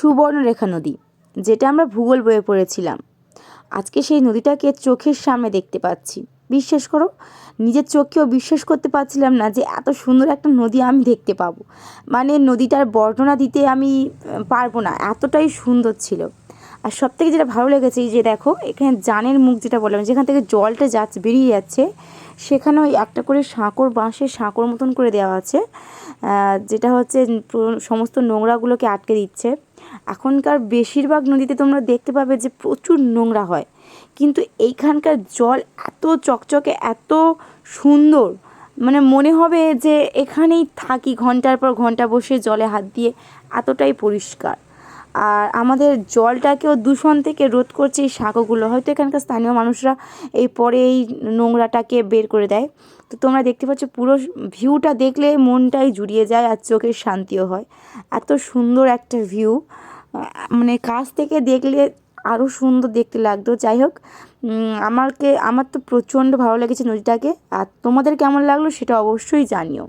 সুবর্ণরেখা নদী, যেটা আমরা ভূগোল বইয়ে পড়েছিলাম। আজকে সেই নদীটাকে চোখের সামনে দেখতে পাচ্ছি। বিশ্বাস করো, নিজের চোখেও বিশ্বাস করতে পারছিলাম না যে এত সুন্দর একটা নদী আমি দেখতে পাবো। মানে নদীটার বর্ণনা দিতে আমি পারবো না, এতটাই সুন্দর ছিল। আর সবথেকে যেটা ভালো লেগেছে, এই যে দেখো এখানে জানের মুখ, যেটা বললাম, যেখান থেকে জলটা যাচ্ছে, বেরিয়ে যাচ্ছে, সেখানে ওই একটা করে সাঁকর, বাঁশের সাঁকর মতন করে দেওয়া আছে, যেটা হচ্ছে সমস্ত নোংরাগুলোকে আটকে দিচ্ছে। এখনকার বেশিরভাগ নদীতে তোমরা দেখতে পাবে যে প্রচুর নোংরা হয়, কিন্তু এইখানকার জল এত চকচকে, এত সুন্দর, মানে মনে হবে যে এখানেই থাকি ঘন্টার পর ঘন্টা বসে জলে হাত দিয়ে, এতটাই পরিষ্কার। আর আমাদের জলটাকেও দূষণ থেকে রোধ করছে এই সাঁকোগুলো। হয়তো এখানকার স্থানীয় মানুষরা এই পরে এই নোংরাটাকে বের করে দেয়। তো তোমরা দেখতে পাচ্ছ, পুরো ভিউটা দেখলে মনটাই জুড়িয়ে যায় আর চোখের শান্তিও হয়। এত সুন্দর একটা ভিউ, মানে কাছ থেকে দেখলে আরও সুন্দর দেখতে লাগতো। যাই হোক, আমার তো প্রচণ্ড ভালো লেগেছে নদীটাকে। আর তোমাদের কেমন লাগলো সেটা অবশ্যই জানিও।